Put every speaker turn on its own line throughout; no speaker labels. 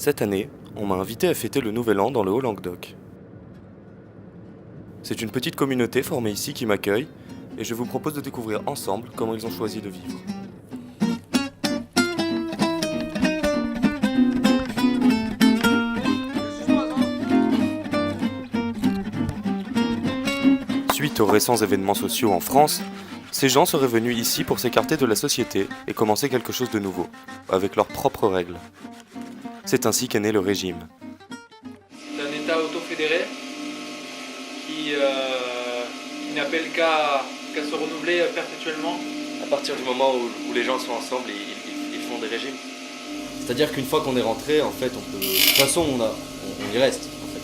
Cette année, on m'a invité à fêter le Nouvel An dans le Haut-Languedoc. C'est une petite communauté formée ici qui m'accueille, et je vous propose de découvrir ensemble comment ils ont choisi de vivre. Suite aux récents événements sociaux en France, ces gens seraient venus ici pour s'écarter de la société et commencer quelque chose de nouveau, avec leurs propres règles. C'est ainsi qu'est né le régime.
C'est un État autofédéré qui n'appelle qu'à se renouveler perpétuellement.
À partir du moment où les gens sont ensemble, ils font des régimes. C'est-à-dire qu'une fois qu'on est rentré, en fait, on peut... De toute façon, on y reste. En fait.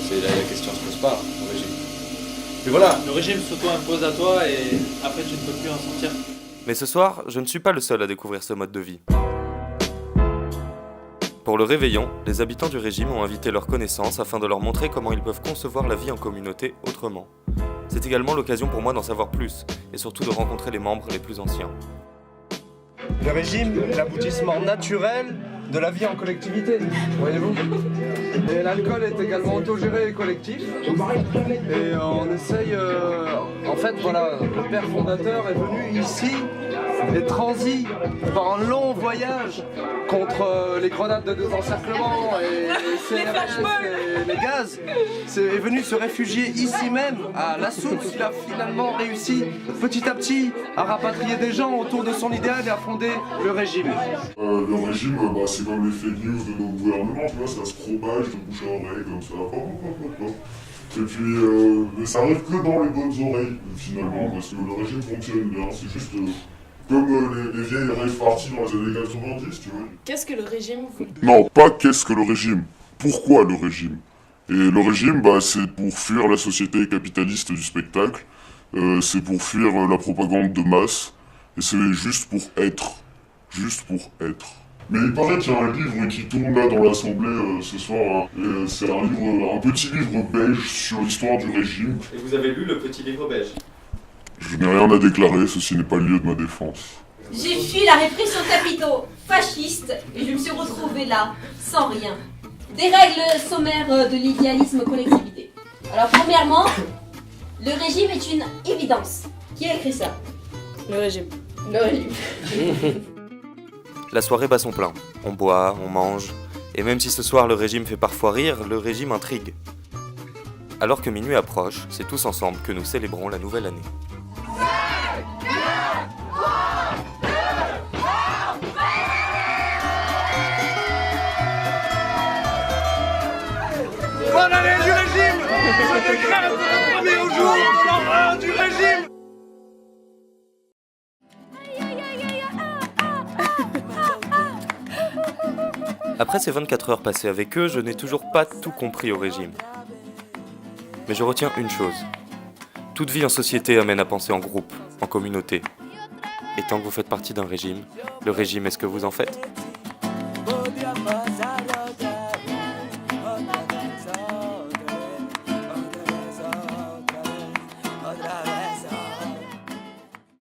C'est la question se pose pas au régime. Mais voilà.
Le régime s'auto-impose à toi et après tu ne peux plus en sortir.
Mais ce soir, je ne suis pas le seul à découvrir ce mode de vie. Pour le réveillon, les habitants du régime ont invité leurs connaissances afin de leur montrer comment ils peuvent concevoir la vie en communauté autrement. C'est également l'occasion pour moi d'en savoir plus, et surtout de rencontrer les membres les plus anciens.
Le régime est l'aboutissement naturel de la vie en collectivité, voyez-vous. Et l'alcool est également autogéré et collectif. Et on essaye, en fait, voilà, le père fondateur est venu ici et transi par un long voyage contre les grenades de désencerclement et les CRS et les gaz. Est venu se réfugier ici même, à La Source. Il a finalement réussi petit à petit à rapatrier des gens autour de son idéal et à fonder le régime.
Le régime, c'est comme les fake news de nos gouvernements, tu vois, ça se propage de bouche à oreille comme ça. Et puis, mais ça arrive que dans les bonnes oreilles, finalement, parce que le régime fonctionne bien, c'est juste comme les vieilles rave parties dans les années 90, tu vois.
Qu'est-ce que le régime vous...
Non, pas qu'est-ce que le régime. Pourquoi le régime? Et le régime, c'est pour fuir la société capitaliste du spectacle, c'est pour fuir la propagande de masse, et c'est juste pour être. Juste pour être. Mais il paraît qu'il y a un livre qui tourne là dans l'Assemblée ce soir, et c'est un petit livre belge sur l'histoire du régime.
Et vous avez lu le petit livre belge?
Je n'ai rien à déclarer, ceci n'est pas le lieu de ma défense.
J'ai fui la répression capitaux fasciste et je me suis retrouvée là, sans rien. Des règles sommaires de l'idéalisme collectivité. Alors premièrement, le régime est une évidence. Qui a écrit ça?
Le régime.
Le régime.
La soirée bat son plein. On boit, on mange, et même si ce soir le régime fait parfois rire, le régime intrigue. Alors que minuit approche, c'est tous ensemble que nous célébrons la nouvelle année.
Bonne année du régime! Je déclare le premier jour l'an 1 du régime!
Après ces 24 heures passées avec eux, je n'ai toujours pas tout compris au régime. Mais je retiens une chose. Toute vie en société amène à penser en groupe, en communauté. Et tant que vous faites partie d'un régime, le régime est ce que vous en faites.